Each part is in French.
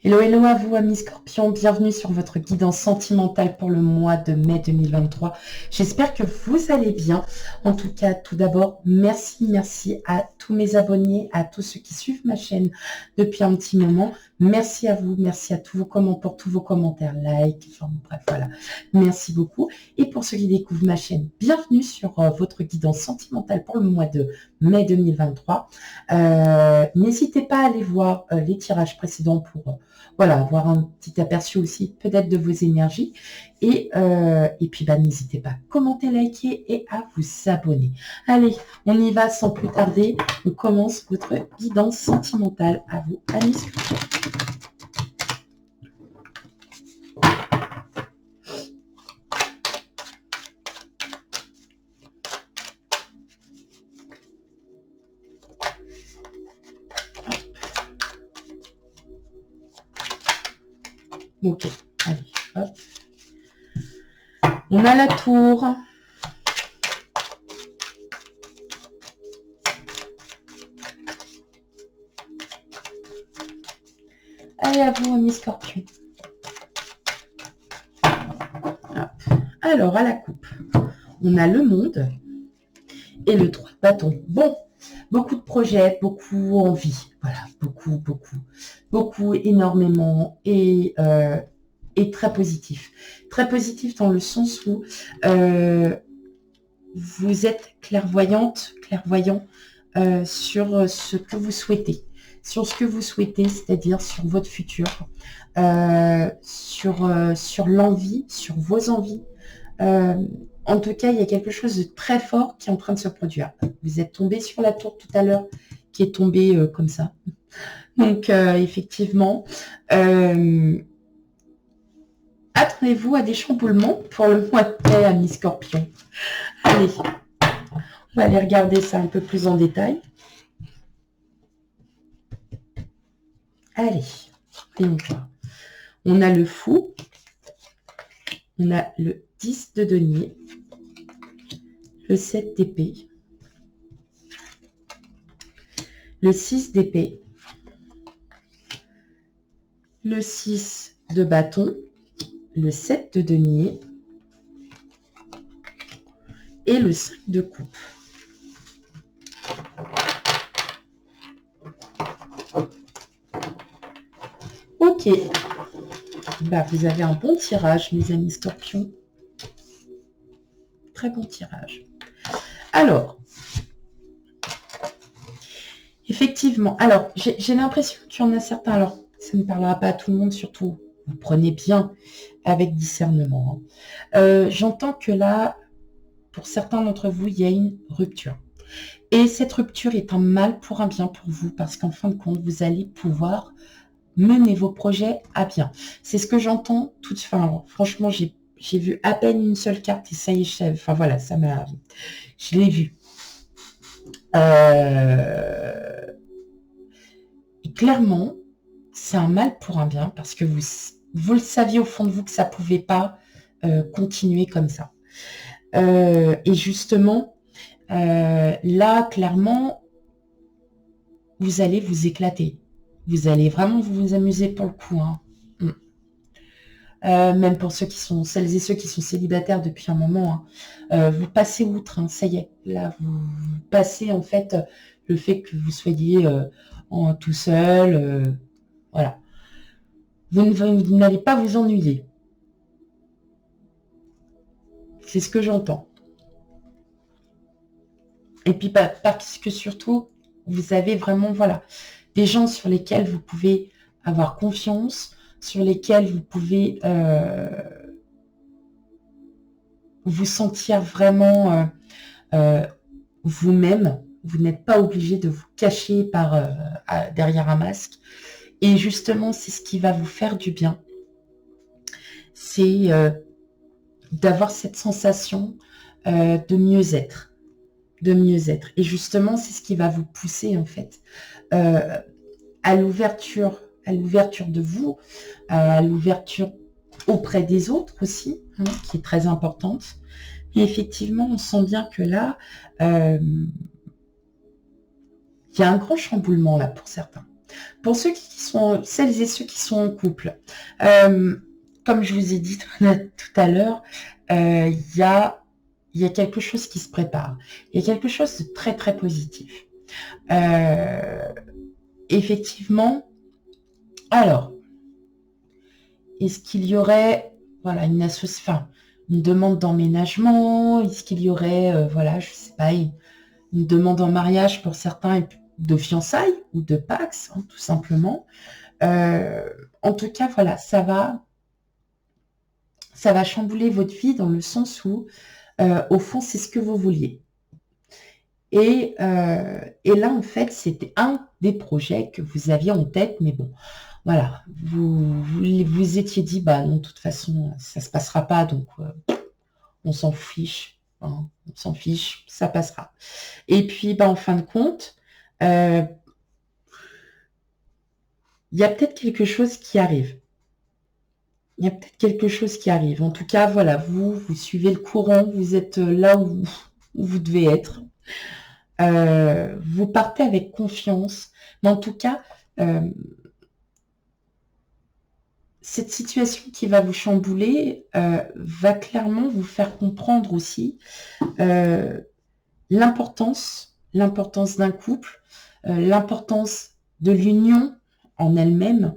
Hello, hello à vous, amis Scorpions. Bienvenue sur votre guidance sentimentale pour le mois de mai 2023. J'espère que vous allez bien. En tout cas, tout d'abord, merci à tous mes abonnés, à tous ceux qui suivent ma chaîne depuis un petit moment. Merci à vous, merci à pour tous vos commentaires, likes, enfin bref, voilà. Merci beaucoup. Et pour ceux qui découvrent ma chaîne, bienvenue sur votre guidance sentimentale pour le mois de mai 2023. N'hésitez pas à aller voir les tirages précédents pour voilà, avoir un petit aperçu aussi peut-être de vos énergies. Et puis, n'hésitez pas à commenter, liker et à vous abonner. Allez, on y va sans plus tarder. On commence votre guidance sentimentale. À vous, amis Scorpions. Ok, allez, hop. On a la tour. Allez, à vous, amis Scorpions. Alors, à la coupe, on a le monde et le 3 de bâton. Bon, beaucoup de projets, beaucoup envie. Voilà, beaucoup, énormément et très positif. Très positif dans le sens où vous êtes clairvoyant sur ce que vous souhaitez. Sur ce que vous souhaitez, c'est-à-dire sur votre futur, sur l'envie, sur vos envies. En tout cas, il y a quelque chose de très fort qui est en train de se produire. Vous êtes tombé sur la tour tout à l'heure, qui est tombée comme ça. Donc, effectivement, attendez-vous à des chamboulements pour le mois de mai, amis Scorpions. Allez, on va aller regarder ça un peu plus en détail. Allez, voyons voir. On a le fou, on a le 10 de denier, le 7 d'épée, le 6 d'épée, le 6 de bâton, le 7 de denier et le 5 de coupe. Ok, vous avez un bon tirage, mes amis Scorpions. Très bon tirage. Alors, effectivement, alors j'ai l'impression qu'il y en a certains, alors ça ne parlera pas à tout le monde, surtout vous prenez bien avec discernement. J'entends que là, pour certains d'entre vous, il y a une rupture. Et cette rupture est un mal pour un bien pour vous, parce qu'en fin de compte, vous allez pouvoir mener vos projets à bien. C'est ce que j'entends tout de suite. Enfin, franchement, j'ai vu à peine une seule carte et ça y est, enfin voilà, je l'ai vu. Et clairement, c'est un mal pour un bien parce que vous le saviez au fond de vous que ça ne pouvait pas continuer comme ça. Et justement, là, clairement, vous allez vous éclater. Vous allez vraiment vous amuser pour le coup. Hein. Même pour celles et ceux qui sont célibataires depuis un moment, hein. Vous passez outre, hein, ça y est. Là, vous passez en fait le fait que vous soyez tout seul. Voilà. Vous n'allez pas vous ennuyer. C'est ce que j'entends. Et puis parce que surtout, vous avez vraiment des gens sur lesquels vous pouvez avoir confiance, sur lesquels vous pouvez vous sentir vraiment vous-même. Vous n'êtes pas obligé de vous cacher derrière un masque. Et justement, c'est ce qui va vous faire du bien. C'est d'avoir cette sensation de mieux-être. De mieux-être. Et justement, c'est ce qui va vous pousser, en fait, à l'ouverture de vous, à l'ouverture auprès des autres aussi, hein, qui est très importante. Et effectivement, on sent bien que là, il y a un grand chamboulement là pour certains. Pour ceux qui sont, celles et ceux qui sont en couple, comme je vous ai dit tout à l'heure, il y a quelque chose qui se prépare. Il y a quelque chose de très, très positif. Effectivement, alors, est-ce qu'il y aurait, voilà, une demande d'emménagement? Est-ce qu'il y aurait, voilà, je sais pas, une demande en mariage pour certains, de fiançailles ou de Pax, hein, tout simplement. En tout cas, voilà, ça va chambouler votre vie dans le sens où, au fond, c'est ce que vous vouliez. Et là, en fait, c'était un des projets que vous aviez en tête, mais bon, voilà, vous étiez dit, bah non, de toute façon, ça se passera pas, donc on s'en fiche, hein, on s'en fiche, ça passera. Et puis, bah, en fin de compte, il y a peut-être quelque chose qui arrive. Il y a peut-être quelque chose qui arrive. En tout cas, voilà, vous suivez le courant, vous êtes là où vous devez être. Vous partez avec confiance. Mais en tout cas, cette situation qui va vous chambouler va clairement vous faire comprendre aussi l'importance d'un couple, l'importance de l'union en elle-même,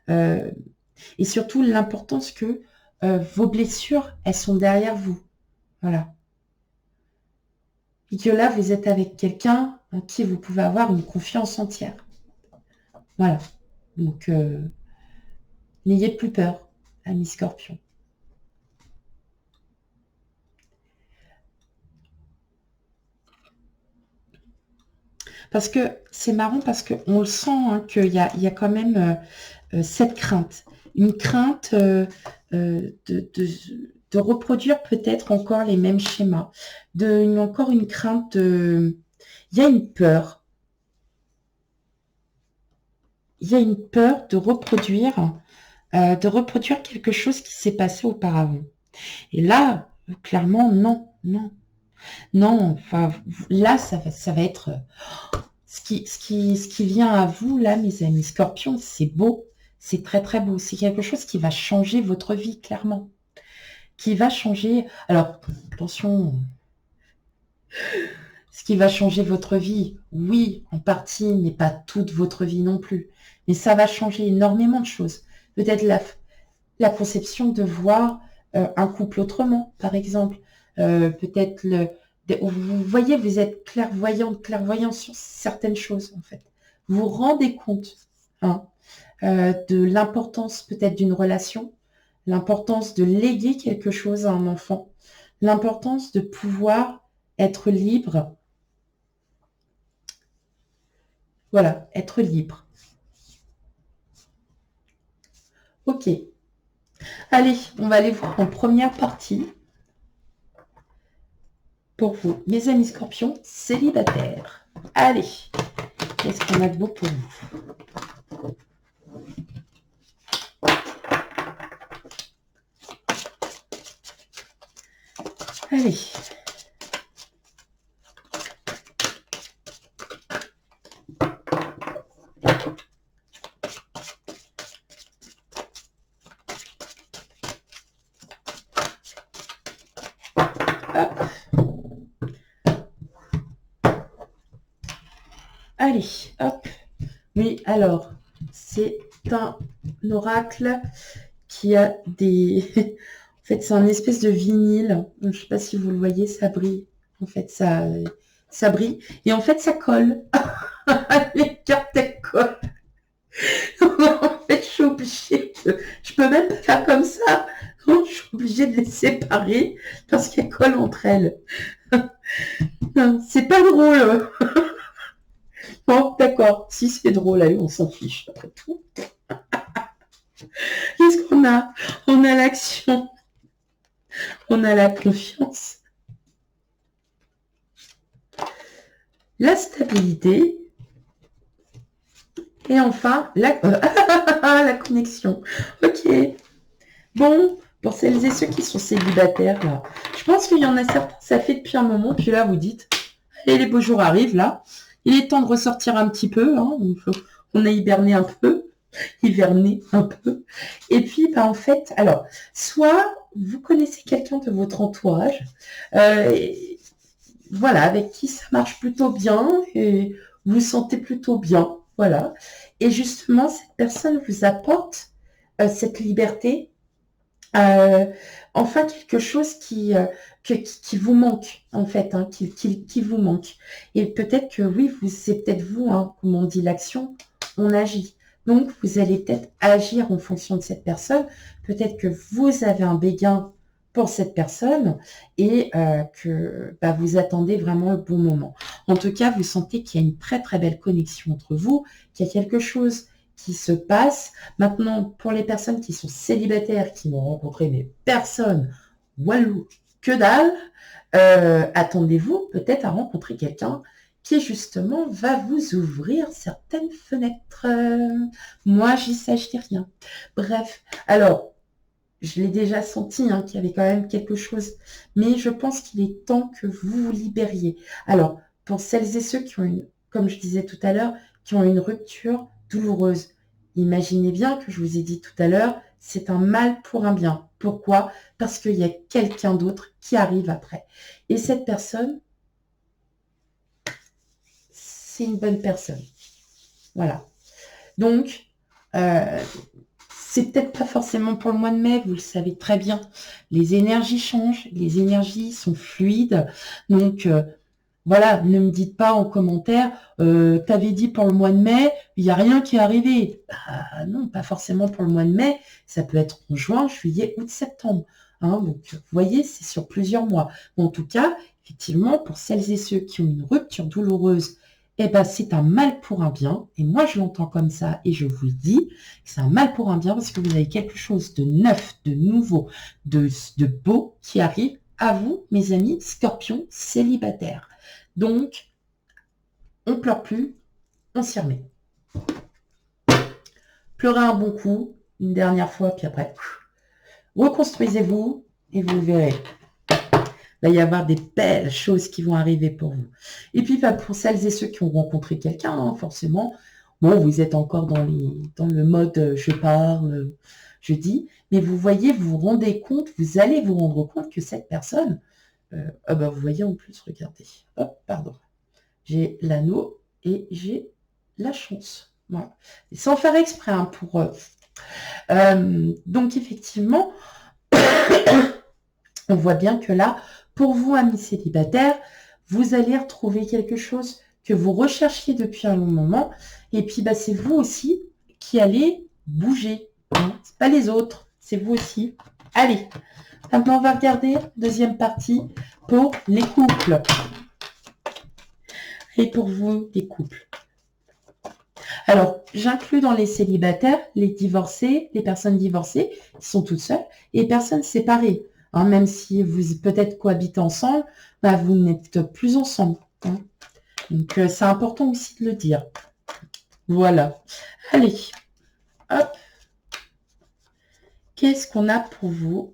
et surtout l'importance que vos blessures, elles sont derrière vous. Voilà. Et que là, vous êtes avec quelqu'un en qui vous pouvez avoir une confiance entière. Voilà. Donc, n'ayez plus peur, amis Scorpion. Parce que c'est marrant, parce qu'on le sent, hein, qu'il y a quand même cette crainte. Une crainte de reproduire peut-être encore les mêmes schémas. Encore une crainte de... Il y a une peur. Il y a une peur de reproduire quelque chose qui s'est passé auparavant. Et là, clairement, non, non. Non, enfin, là, ça va être... Ce qui vient à vous, là, mes amis Scorpions, c'est beau. C'est très, très beau. C'est quelque chose qui va changer votre vie, clairement. Qui va changer... Alors, attention... Ce qui va changer votre vie, oui, en partie, mais pas toute votre vie non plus. Mais ça va changer énormément de choses. Peut-être la conception de voir un couple autrement, par exemple. Peut-être vous voyez, vous êtes clairvoyant sur certaines choses, en fait. Vous vous rendez compte hein, de l'importance peut-être d'une relation, l'importance de léguer quelque chose à un enfant, l'importance de pouvoir être libre. Voilà, être libre. Ok. Allez, on va aller voir en première partie. Pour vous, mes amis Scorpions célibataires. Allez, qu'est-ce qu'on a de beau pour vous? Allez. Allez, hop. Oui, alors, c'est un oracle qui a des... En fait, c'est un espèce de vinyle. Je ne sais pas si vous le voyez, ça brille. En fait, ça brille. Et en fait, ça colle. Les cartes, elles collent. En fait, je suis obligée de... Je peux même pas faire comme ça. Non, je suis obligée de les séparer parce qu'elles collent entre elles. C'est pas drôle. Bon, d'accord. Si c'est drôle, allez, on s'en fiche après tout. Qu'est-ce qu'on a? On a l'action. On a la confiance. La stabilité. Et enfin, la connexion. Ok. Bon, pour celles et ceux qui sont célibataires, là, je pense qu'il y en a certains, ça fait depuis un moment, puis là, vous dites, allez, les beaux jours arrivent, là. Il est temps de ressortir un petit peu, hein, On a hiberné un peu, hiverné un peu. Et puis, en fait, alors, soit vous connaissez quelqu'un de votre entourage, voilà, avec qui ça marche plutôt bien et vous vous sentez plutôt bien, voilà. Et justement, cette personne vous apporte cette liberté, euh, enfin quelque chose qui vous manque, en fait, hein, qui vous manque. Et peut-être que oui, c'est peut-être vous, hein, comme on dit l'action, on agit. Donc, vous allez peut-être agir en fonction de cette personne. Peut-être que vous avez un béguin pour cette personne et que vous attendez vraiment le bon moment. En tout cas, vous sentez qu'il y a une très très belle connexion entre vous, qu'il y a quelque chose qui se passe. Maintenant, pour les personnes qui sont célibataires, qui n'ont rencontré mais personne, walou, que dalle, attendez-vous peut-être à rencontrer quelqu'un qui justement va vous ouvrir certaines fenêtres. Moi, j'y sais rien. Bref, alors, je l'ai déjà senti hein, qu'il y avait quand même quelque chose, mais je pense qu'il est temps que vous vous libériez. Alors, pour celles et ceux qui ont une, comme je disais tout à l'heure, qui ont une rupture douloureuse, imaginez bien que je vous ai dit tout à l'heure, c'est un mal pour un bien. Pourquoi? Parce qu'il y a quelqu'un d'autre qui arrive après. Et cette personne, c'est une bonne personne. Voilà. Donc, c'est peut-être pas forcément pour le mois de mai, vous le savez très bien. Les énergies changent, les énergies sont fluides. Donc, voilà, ne me dites pas en commentaire, t'avais dit pour le mois de mai, il n'y a rien qui est arrivé. Bah, non, pas forcément pour le mois de mai. Ça peut être en juin, juillet, août, septembre. Hein, donc, vous voyez, c'est sur plusieurs mois. Mais en tout cas, effectivement, pour celles et ceux qui ont une rupture douloureuse, eh ben, c'est un mal pour un bien. Et moi, je l'entends comme ça et je vous le dis, c'est un mal pour un bien parce que vous avez quelque chose de neuf, de nouveau, de beau qui arrive à vous, mes amis scorpions célibataires. Donc, on pleure plus, on s'y remet. Pleurez un bon coup, une dernière fois, puis après, reconstruisez-vous et vous verrez. Il va y avoir des belles choses qui vont arriver pour vous. Et puis, pour celles et ceux qui ont rencontré quelqu'un, hein, forcément, bon, vous êtes encore dans le mode je parle, je dis, mais vous voyez, vous vous rendez compte, vous allez vous rendre compte que cette personne, vous voyez en plus, regardez, hop, pardon, j'ai l'anneau et j'ai la chance. Voilà. Et sans faire exprès hein, pour... donc, effectivement, on voit bien que là, pour vous, amis célibataires, vous allez retrouver quelque chose que vous recherchiez depuis un long moment. Et puis, c'est vous aussi qui allez bouger. Hein. C'est pas les autres, c'est vous aussi. Allez, maintenant, on va regarder deuxième partie pour les couples. Et pour vous, les couples. Alors, j'inclus dans les célibataires, les divorcés, les personnes divorcées qui sont toutes seules et les personnes séparées. Hein, même si vous peut-être cohabitez ensemble, vous n'êtes plus ensemble. Hein. Donc, c'est important aussi de le dire. Voilà. Allez, hop. Qu'est-ce qu'on a pour vous?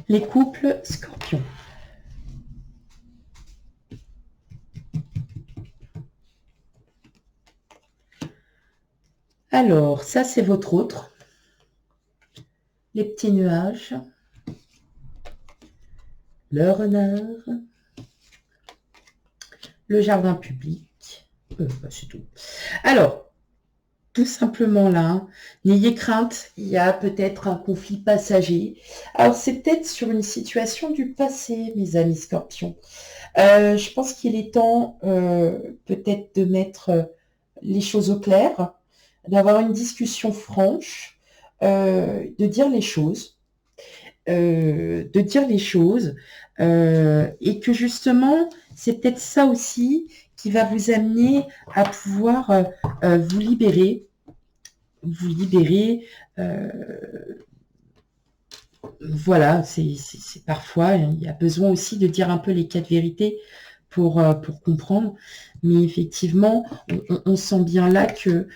Les couples scorpions. Alors, ça, c'est votre autre. Les petits nuages. Le renard. Le jardin public. C'est tout. Alors, tout simplement là, hein, n'ayez crainte, il y a peut-être un conflit passager. Alors, c'est peut-être sur une situation du passé, mes amis scorpions. Je pense qu'il est temps peut-être de mettre les choses au clair, d'avoir une discussion franche, de dire les choses. Et que justement, c'est peut-être ça aussi qui va vous amener à pouvoir vous libérer. Voilà, c'est parfois, il y a besoin aussi de dire un peu les quatre vérités pour comprendre. Mais effectivement, on sent bien là que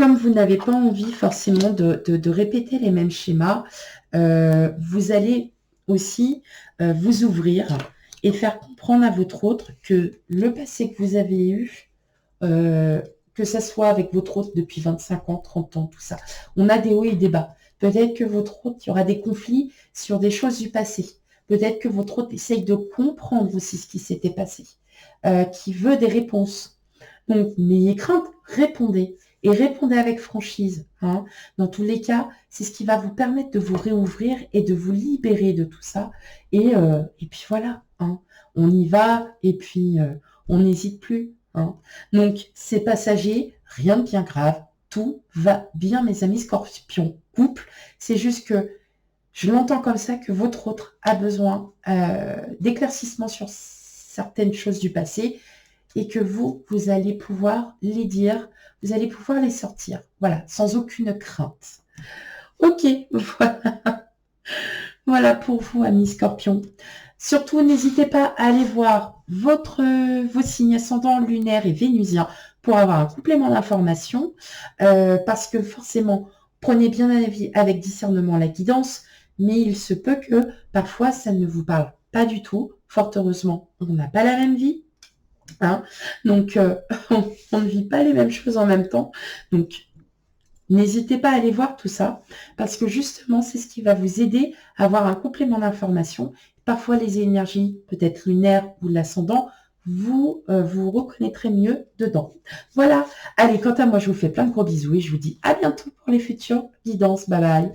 comme vous n'avez pas envie forcément de répéter les mêmes schémas, vous allez aussi vous ouvrir et faire comprendre à votre autre que le passé que vous avez eu, que ça soit avec votre autre depuis 25 ans, 30 ans, tout ça, on a des hauts et des bas. Peut-être que votre autre, il y aura des conflits sur des choses du passé. Peut-être que votre autre essaye de comprendre aussi ce qui s'était passé, qui veut des réponses. Donc, n'ayez crainte, répondez. Et répondez avec franchise. Hein. Dans tous les cas, c'est ce qui va vous permettre de vous réouvrir et de vous libérer de tout ça. Et puis voilà, hein. On y va et puis on n'hésite plus. Hein. Donc, c'est passager, rien de bien grave. Tout va bien, mes amis scorpions couple. C'est juste que je l'entends comme ça que votre autre a besoin d'éclaircissement sur certaines choses du passé et que vous allez pouvoir les dire, vous allez pouvoir les sortir. Voilà, sans aucune crainte. Ok, voilà. Voilà pour vous, amis scorpions. Surtout, n'hésitez pas à aller voir vos signes ascendants lunaires et vénusiens pour avoir un complément d'information, parce que forcément, prenez bien la vie avec discernement la guidance, mais il se peut que parfois ça ne vous parle pas du tout. Fort heureusement, on n'a pas la même vie. Hein, donc, on ne vit pas les mêmes choses en même temps. Donc, n'hésitez pas à aller voir tout ça, parce que justement, c'est ce qui va vous aider à avoir un complément d'information. Parfois, les énergies, peut-être lunaires ou l'ascendant, vous reconnaîtrez mieux dedans. Voilà. Allez, quant à moi, je vous fais plein de gros bisous et je vous dis à bientôt pour les futures guidances. Bye bye.